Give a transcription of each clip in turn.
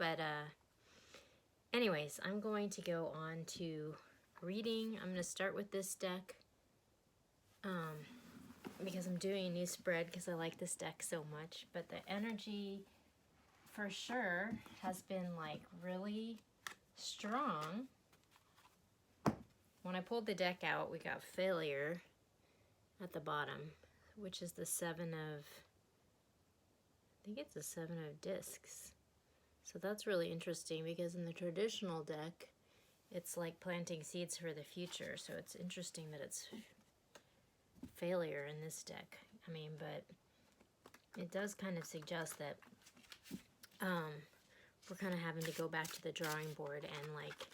But anyways, I'm going to go on to reading. I'm going to start with this deck because I'm doing a new spread because I like this deck so much. But the energy for sure has been like really strong. When I pulled the deck out, we got failure at the bottom, which is the Seven of, I think it's the Seven of Discs. So that's really interesting because in the traditional deck, it's like planting seeds for the future. So it's interesting that it's failure in this deck. I mean, but it does kind of suggest that we're kind of having to go back to the drawing board and like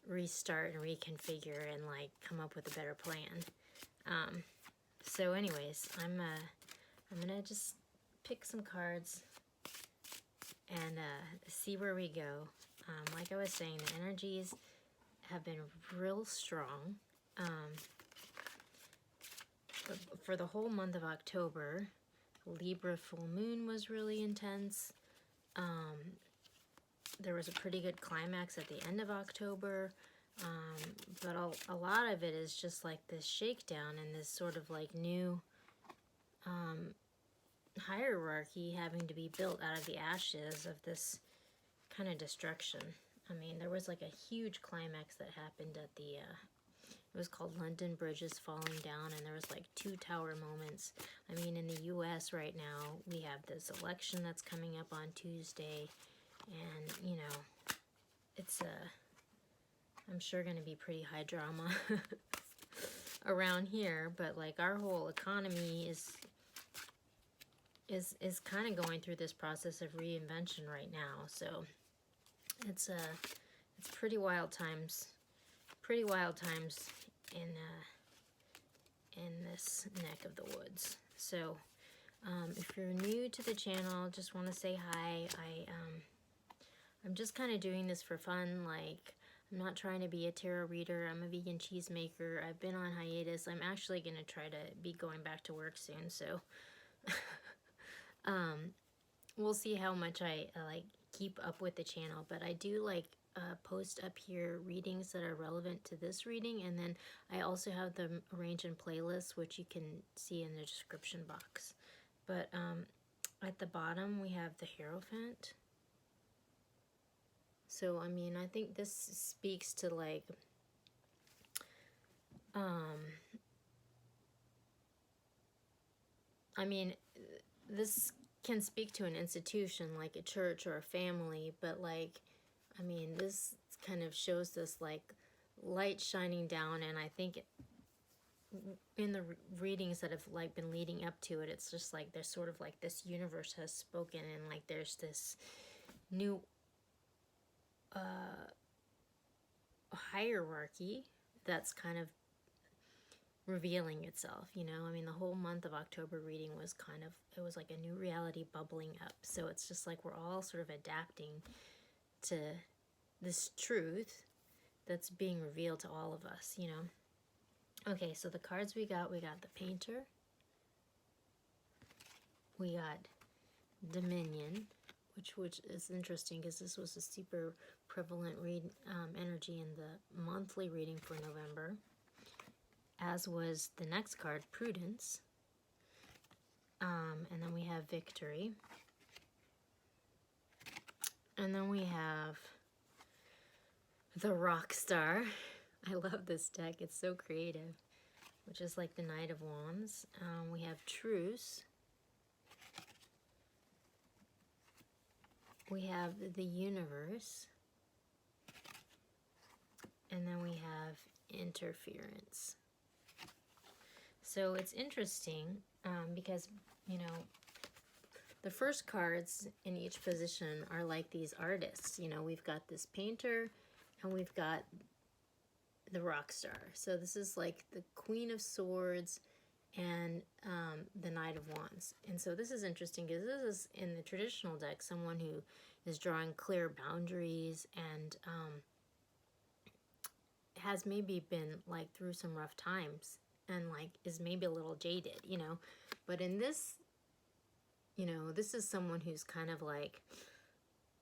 restart and reconfigure and like come up with a better plan. So anyways, I'm gonna just pick some cards and see where we go. Like I was saying, the energies have been real strong. For the whole month of October, Libra full moon was really intense. There was a pretty good climax at the end of October, but a lot of it is just like this shakedown and this sort of like new hierarchy having to be built out of the ashes of this kind of destruction. I mean, there was like a huge climax that happened at the, it was called London Bridges Falling Down, and there was like 2 tower moments. I mean, in the US right now, we have this election that's coming up on Tuesday, and, you know, it's, I'm sure going to be pretty high drama around here, but like our whole economy is kind of going through this process of reinvention right now. So it's pretty wild times in this neck of the woods. So if you're new to the channel, just want to say hi. I'm just kind of doing this for fun. Like, I'm not trying to be a tarot reader. I'm a vegan cheesemaker. I've been on hiatus. I'm actually going to try to be going back to work soon. So we'll see how much I like keep up with the channel. But I do like post up here readings that are relevant to this reading. And then I also have them arranged in playlists, which you can see in the description box. But at the bottom, we have the Hierophant. So, I mean, I think this speaks to, like, I mean, this can speak to an institution, like a church or a family, but, like, I mean, this kind of shows this, like, light shining down, and I think in the readings that have, like, been leading up to it, it's just, like, there's sort of, like, this universe has spoken, and, like, there's this new hierarchy that's kind of revealing itself, you know. I mean, the whole month of October reading was kind of, it was like a new reality bubbling up. So it's just like we're all sort of adapting to this truth that's being revealed to all of us, you know. Okay, so the cards we got the Painter, we got Dominion, which is interesting because this was a super prevalent energy in the monthly reading for November, as was the next card, Prudence. And then we have Victory. And then we have the Rock Star. I love this deck. It's so creative, which is like the Knight of Wands. We have Truce. We have the Universe, and then we have Interference. So it's interesting because, you know, the first cards in each position are like these artists. You know, we've got this Painter, and we've got the Rock Star. So this is like the Queen of Swords and the Knight of Wands. And so this is interesting because this is, in the traditional deck, someone who is drawing clear boundaries and has maybe been like through some rough times and like is maybe a little jaded, you know. But in this, you know, this is someone who's kind of like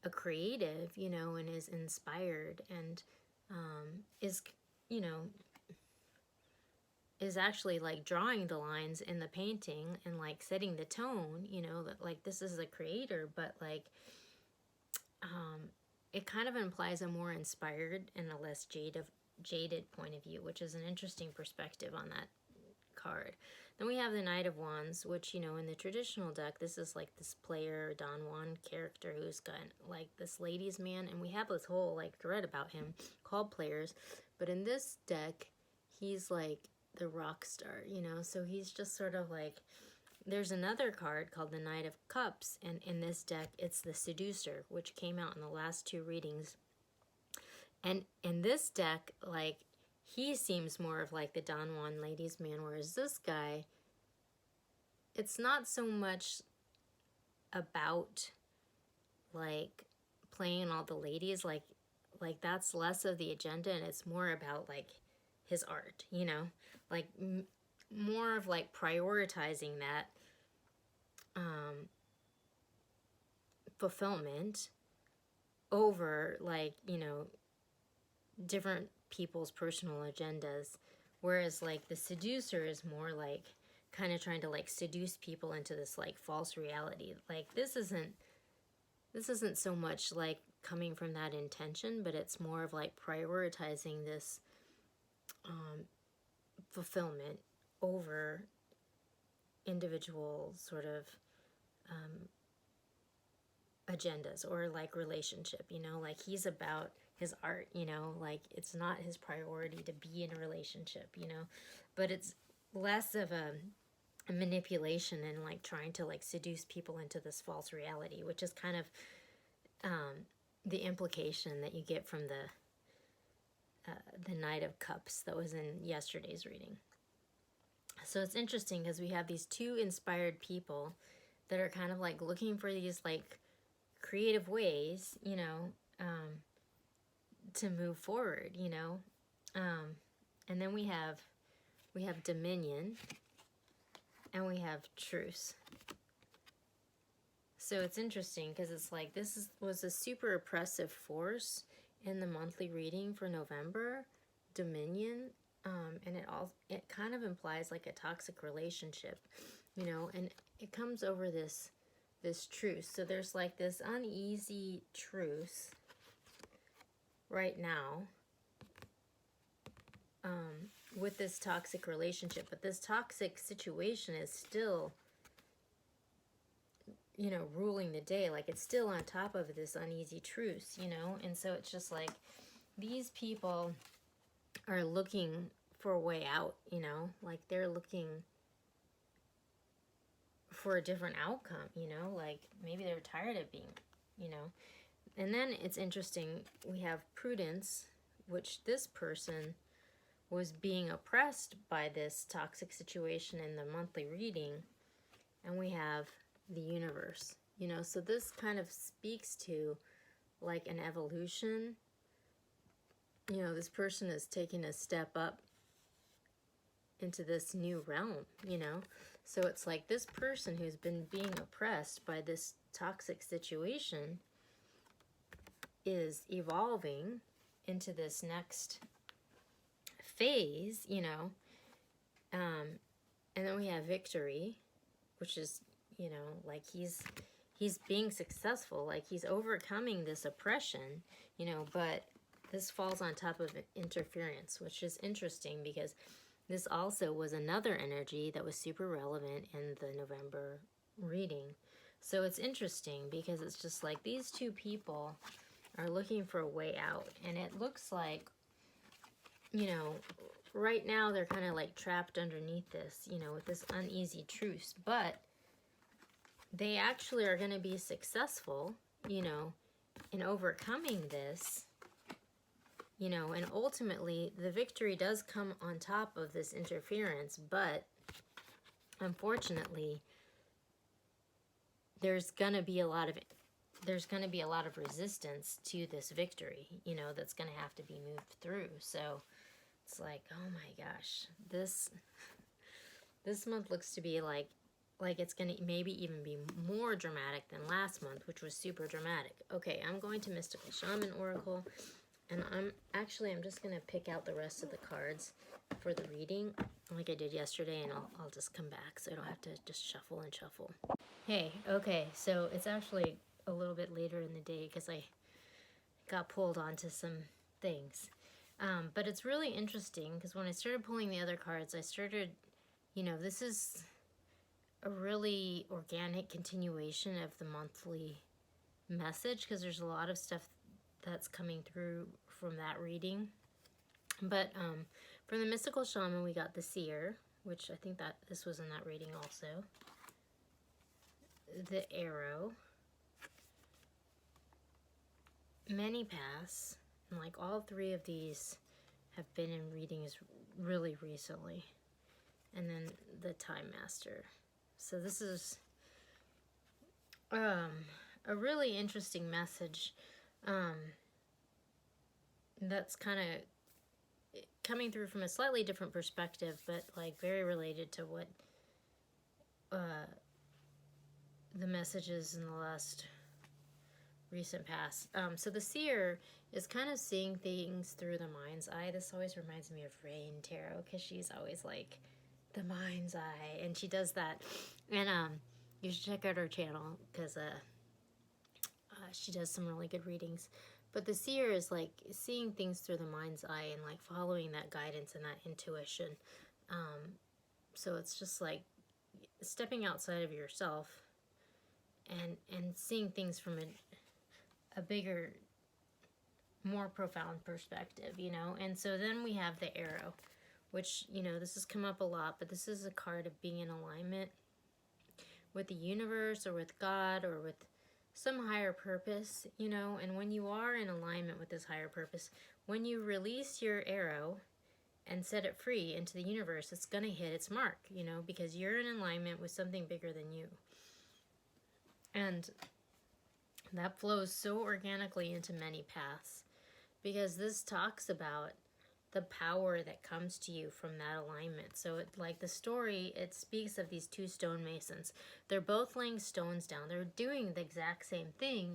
a creative, you know, and is inspired and is, you know, is actually like drawing the lines in the painting and like setting the tone, you know, that like this is a creator, but like it kind of implies a more inspired and a less jaded point of view, which is an interesting perspective on that card. Then we have the Knight of Wands, which, you know, in the traditional deck, this is like this player, Don Juan character who's got like this ladies' man, and we have this whole like thread about him called Players. But in this deck, he's like the rock star, you know, so he's just sort of like, there's another card called the Knight of Cups, and in this deck, it's the Seducer, which came out in the last two readings. And in this deck, like, he seems more of like the Don Juan ladies' man, whereas this guy, it's not so much about like playing all the ladies, like that's less of the agenda, and it's more about like his art, you know, like more of like prioritizing that fulfillment over like, you know, different people's personal agendas, whereas like the Seducer is more like kind of trying to like seduce people into this like false reality. Like this isn't so much like coming from that intention, but it's more of like prioritizing this fulfillment over individual sort of agendas or like relationship, you know, like he's about his art, you know, like it's not his priority to be in a relationship, you know, but it's less of a manipulation and like trying to like seduce people into this false reality, which is kind of the implication that you get from the Knight of Cups that was in yesterday's reading. So it's interesting because we have these two inspired people that are kind of like looking for these like creative ways, you know, to move forward, you know. And then we have Dominion and we have Truce. So it's interesting because it's like this was a super oppressive force in the monthly reading for November, Dominion, and it kind of implies like a toxic relationship, you know, and it comes over this truce. So there's like this uneasy truce right now with this toxic relationship, but this toxic situation is still, you know, ruling the day. Like it's still on top of this uneasy truce, you know. And so it's just like these people are looking for a way out, you know, like they're looking for a different outcome, you know, like maybe they're tired of being, you know. And then it's interesting, we have Prudence, which this person was being oppressed by this toxic situation in the monthly reading, and we have the Universe, you know. So this kind of speaks to like an evolution, you know. This person is taking a step up into this new realm, you know. So it's like this person who's been being oppressed by this toxic situation is evolving into this next phase, you know. And then we have Victory, which is, you know, like he's being successful, like he's overcoming this oppression, you know, but this falls on top of interference, which is interesting because this also was another energy that was super relevant in the November reading. So it's interesting because it's just like these two people are looking for a way out, and it looks like, you know, right now they're kind of like trapped underneath this, you know, with this uneasy truce, but they actually are going to be successful, you know, in overcoming this, you know, and ultimately the victory does come on top of this interference, but unfortunately there's going to be a lot of resistance to this victory, you know, that's going to have to be moved through. So it's like, oh my gosh, this month looks to be like like it's going to maybe even be more dramatic than last month, which was super dramatic. Okay, I'm going to Mystical Shaman Oracle, and I'm just going to pick out the rest of the cards for the reading like I did yesterday, and I'll just come back so I don't have to just shuffle and shuffle. Hey, okay, so it's actually a little bit later in the day because I got pulled onto some things. But it's really interesting because when I started pulling the other cards, I started, this is a really organic continuation of the monthly message because there's a lot of stuff that's coming through from that reading. But from the Mystical Shaman, we got the Seer, which I think that this was in that reading also. The Arrow. Many Paths. And like all three of these have been in readings really recently. And then the Time Master. So this is a really interesting message that's kind of coming through from a slightly different perspective, but like very related to what the messages in the last recent past. So the Seer is kind of seeing things through the mind's eye. This always reminds me of Rain Tarot because she's always like the mind's eye, and she does that. And you should check out her channel because she does some really good readings. But the Seer is like seeing things through the mind's eye and like following that guidance and that intuition. So it's just like stepping outside of yourself and seeing things from a bigger, more profound perspective, And so then we have the Arrow, which, this has come up a lot, but this is a card of being in alignment with the universe or with God or with some higher purpose, And when you are in alignment with this higher purpose, when you release your arrow and set it free into the universe, it's going to hit its mark, because you're in alignment with something bigger than you. And that flows so organically into Many Paths, because this talks about the power that comes to you from that alignment. So like the story, it speaks of these two stonemasons. They're both laying stones down. They're doing the exact same thing,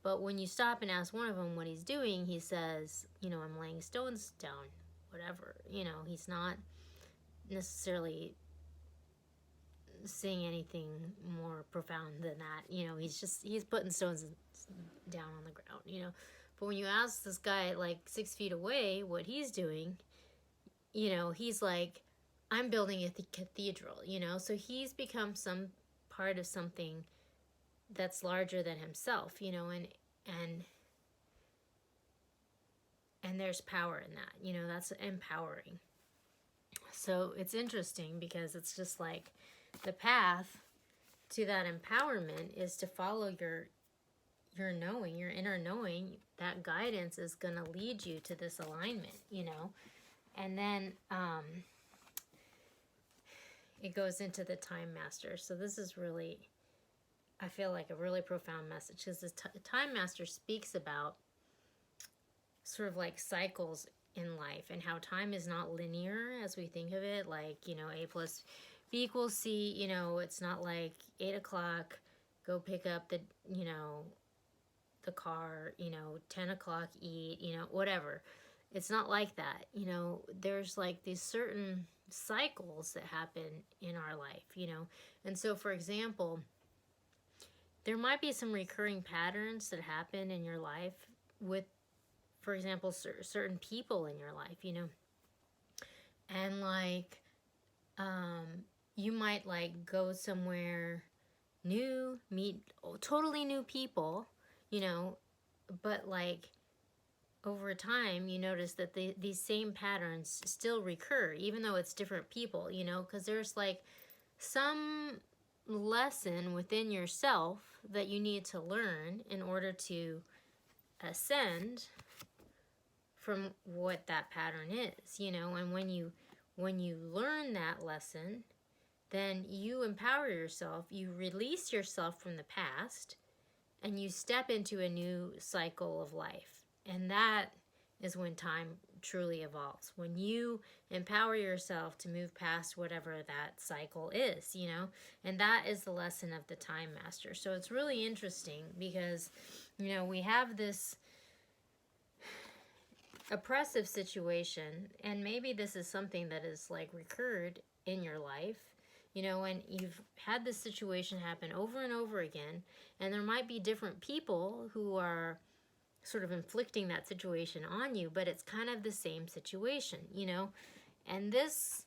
but when you stop and ask one of them what he's doing, he says, I'm laying stones down, whatever. He's not necessarily saying anything more profound than that. He's putting stones down on the ground, But when you ask this guy like 6 feet away what he's doing, he's like, I'm building a cathedral, So he's become some part of something that's larger than himself, and there's power in that, that's empowering. So it's interesting because it's just like the path to that empowerment is to follow your knowing, your inner knowing. That guidance is going to lead you to this alignment, And then it goes into the Time Master. So this is really, I feel like a really profound message, because the Time Master speaks about sort of like cycles in life and how time is not linear as we think of it, like, A plus B equals C, it's not like 8 o'clock, go pick up the, the car, 10 o'clock eat, whatever. It's not like that. There's like these certain cycles that happen in our life, And so, for example, there might be some recurring patterns that happen in your life with, for example, certain people in your life, And like, you might like go somewhere new, meet totally new people, but like over time you notice that these same patterns still recur, even though it's different people, because there's like some lesson within yourself that you need to learn in order to ascend from what that pattern is, and when you learn that lesson, then you empower yourself, you release yourself from the past, and you step into a new cycle of life. And that is when time truly evolves. When you empower yourself to move past whatever that cycle is, you know, and that is the lesson of the Time Master. So it's really interesting because, you know, we have this oppressive situation, and maybe this is something that is like recurred in your life, you know, and you've had this situation happen over and over again, and there might be different people who are sort of inflicting that situation on you, but it's kind of the same situation, you know. And this,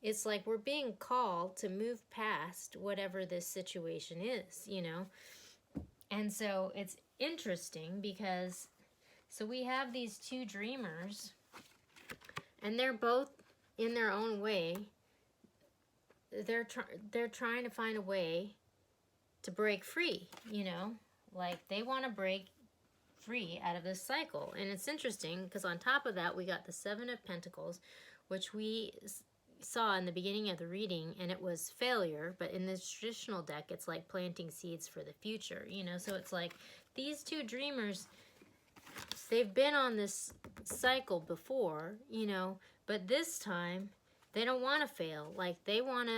it's like we're being called to move past whatever this situation is, you know. And so it's interesting because, so we have these two dreamers, and they're both in their own way, they're trying to find a way to break free, you know. Like they want to break free out of this cycle. And it's interesting because on top of that we got the Seven of Pentacles, which we saw in the beginning of the reading, and it was failure, but in this traditional deck it's like planting seeds for the future, you know. So it's like these two dreamers, they've been on this cycle before, you know, but this time they don't want to fail. Like they want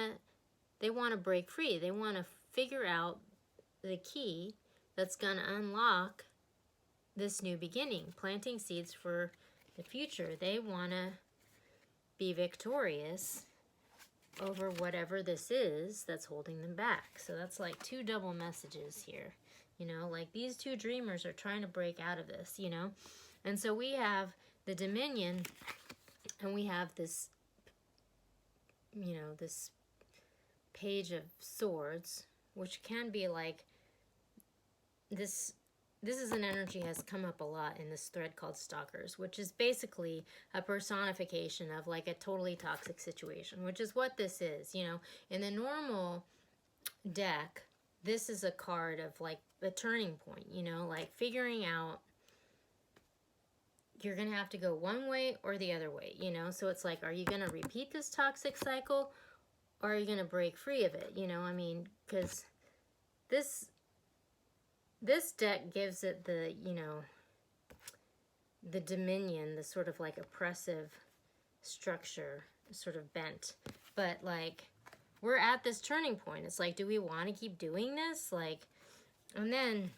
to break free. They want to figure out the key that's going to unlock this new beginning, planting seeds for the future. They want to be victorious over whatever this is that's holding them back. So that's like two double messages here, you know, like these two dreamers are trying to break out of this, you know. And so we have the Dominion, and we have this, you know, this Page of Swords, which can be like this is an energy has come up a lot in this thread called Stalkers, which is basically a personification of like a totally toxic situation, which is what this is, you know. In the normal deck, this is a card of like a turning point, you know, like figuring out you're going to have to go one way or the other way, you know. So it's like, are you going to repeat this toxic cycle, or are you going to break free of it, you know? I mean, because this deck gives it the, you know, the Dominion, the sort of like oppressive structure, sort of bent. But like, we're at this turning point. It's like, do we want to keep doing this? Like, and then,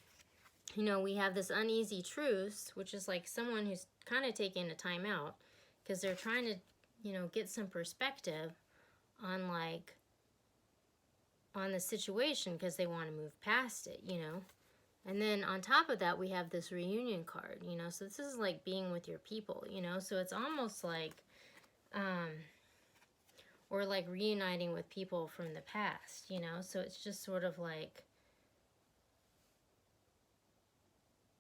you know, we have this uneasy truce, which is like someone who's kind of taking a time out because they're trying to, you know, get some perspective on like, on the situation because they want to move past it, you know. And then on top of that, we have this reunion card, you know. So this is like being with your people, you know. So it's almost like, or like reuniting with people from the past, you know. So it's just sort of like,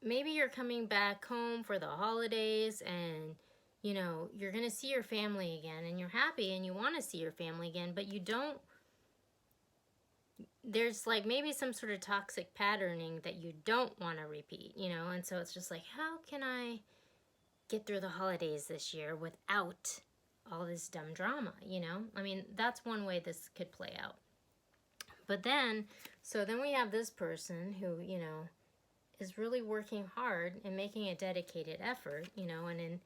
maybe you're coming back home for the holidays and, you know, you're going to see your family again and you're happy and you want to see your family again, but you don't, there's like maybe some sort of toxic patterning that you don't want to repeat, you know. And so it's just like, how can I get through the holidays this year without all this dumb drama, you know? I mean, that's one way this could play out. But then, so then we have this person who, you know, is really working hard and making a dedicated effort, you know. And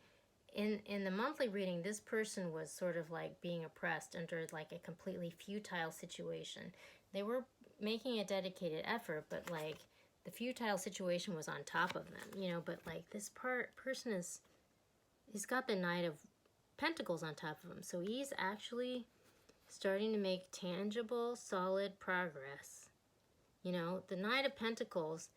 in the monthly reading, this person was sort of like being oppressed under like a completely futile situation. They were making a dedicated effort, but like the futile situation was on top of them, you know. But like this person is, he's got the Knight of Pentacles on top of him. So he's actually starting to make tangible, solid progress. You know, the Knight of Pentacles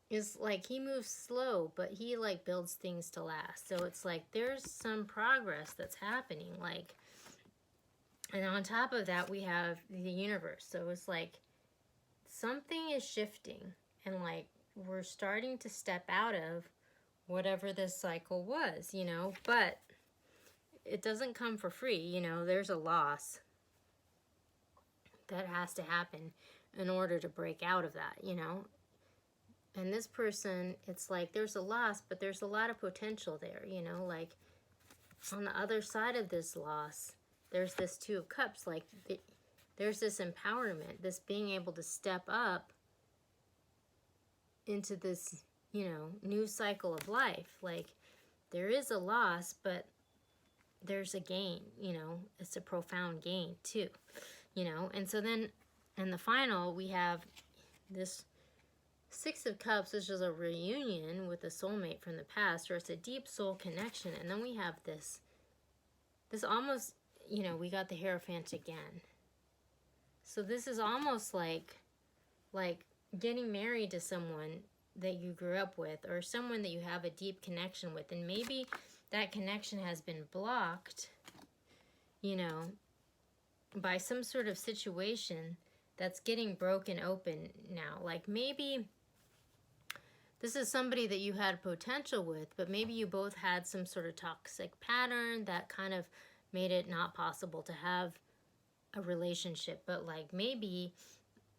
is like, he moves slow, but he like builds things to last. So it's like there's some progress that's happening, like, and on top of that we have the universe. So it's like something is shifting, and like we're starting to step out of whatever this cycle was, you know. But it doesn't come for free, you know. There's a loss that has to happen in order to break out of that, you know. And this person, it's like there's a loss, but there's a lot of potential there, you know. Like on the other side of this loss, there's this Two of Cups. Like there's this empowerment, this being able to step up into this you know, new cycle of life. Like, there is a loss, but there's a gain, you know. It's a profound gain, too, you know. And so then, in the final, we have this Six of Cups, which is a reunion with a soulmate from the past, or it's a deep soul connection. And then we have this almost, you know, we got the Hierophant again. So this is almost like getting married to someone that you grew up with, or someone that you have a deep connection with, and maybe that connection has been blocked, you know, by some sort of situation that's getting broken open now. Like, maybe this is somebody that you had potential with, but maybe you both had some sort of toxic pattern that kind of made it not possible to have a relationship. But like, maybe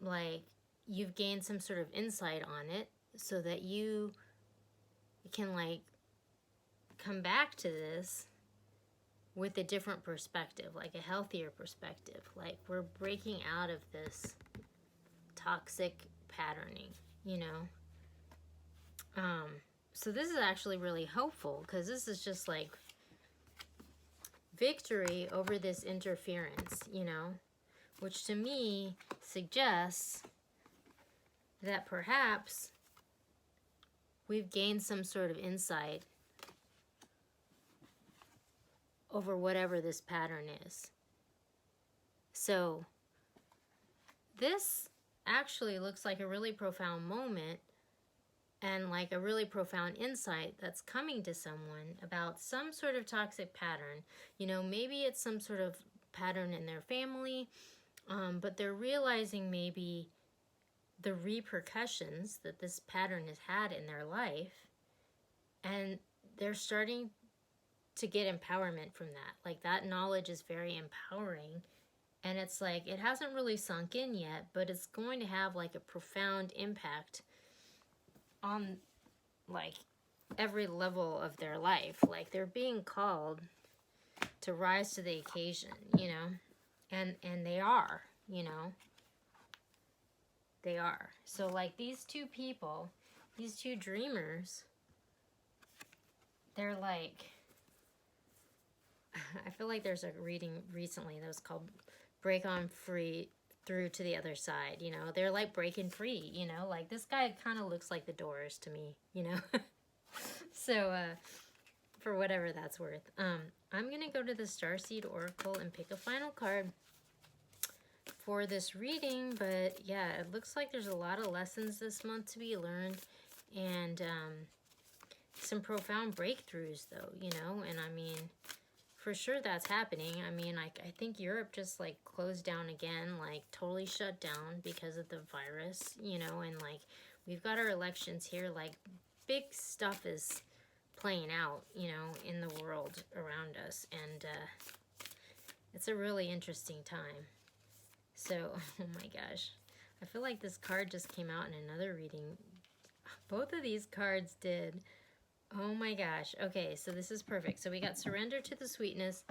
like you've gained some sort of insight on it so that you can like come back to this with a different perspective, like a healthier perspective. Like, we're breaking out of this toxic patterning, you know. So this is actually really hopeful, because this is just like victory over this interference, you know, which to me suggests that perhaps we've gained some sort of insight over whatever this pattern is. So this actually looks like a really profound moment, and like a really profound insight that's coming to someone about some sort of toxic pattern. You know, maybe it's some sort of pattern in their family, but they're realizing maybe the repercussions that this pattern has had in their life, and they're starting to get empowerment from that. Like, that knowledge is very empowering, and it's like, it hasn't really sunk in yet, but it's going to have like a profound impact on like every level of their life. Like, they're being called to rise to the occasion, you know, and they are, you know, they are. So like, these two people, these two dreamers, they're like, I feel like there's a reading recently that was called Break On Free Through to the Other Side, you know. They're like breaking free, you know. Like, this guy kind of looks like the Doors to me, you know. So for whatever that's worth, I'm gonna go to the Starseed Oracle and pick a final card for this reading. But yeah, it looks like there's a lot of lessons this month to be learned, and some profound breakthroughs, though, you know. And I mean, for sure that's happening. I mean, I think Europe just like closed down again, like totally shut down because of the virus, you know. And like, we've got our elections here. Like, big stuff is playing out, you know, in the world around us, and it's a really interesting time. So, oh my gosh, I feel like this card just came out in another reading. Both of these cards did. Oh my gosh. Okay, so this is perfect. So we got surrender to the sweetness,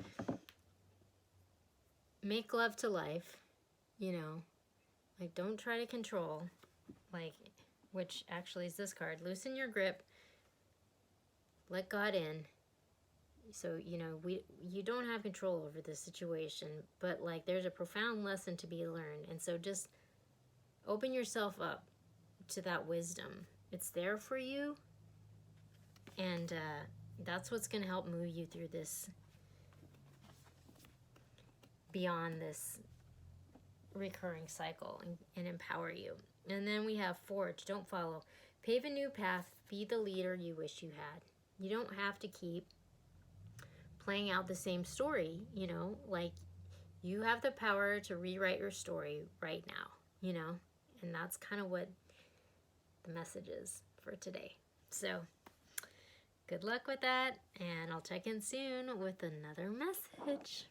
make love to life, you know, like, don't try to control, like, which actually is this card, loosen your grip, let God in. So, you know, you don't have control over this situation, but like, there's a profound lesson to be learned. And so just open yourself up to that wisdom. It's there for you. And that's what's going to help move you through this, beyond this recurring cycle, and empower you. And then we have forge, don't follow. Pave a new path, be the leader you wish you had. You don't have to keep playing out the same story, you know. Like, you have the power to rewrite your story right now, you know. And that's kind of what the message is for today. So good luck with that, and I'll check in soon with another message.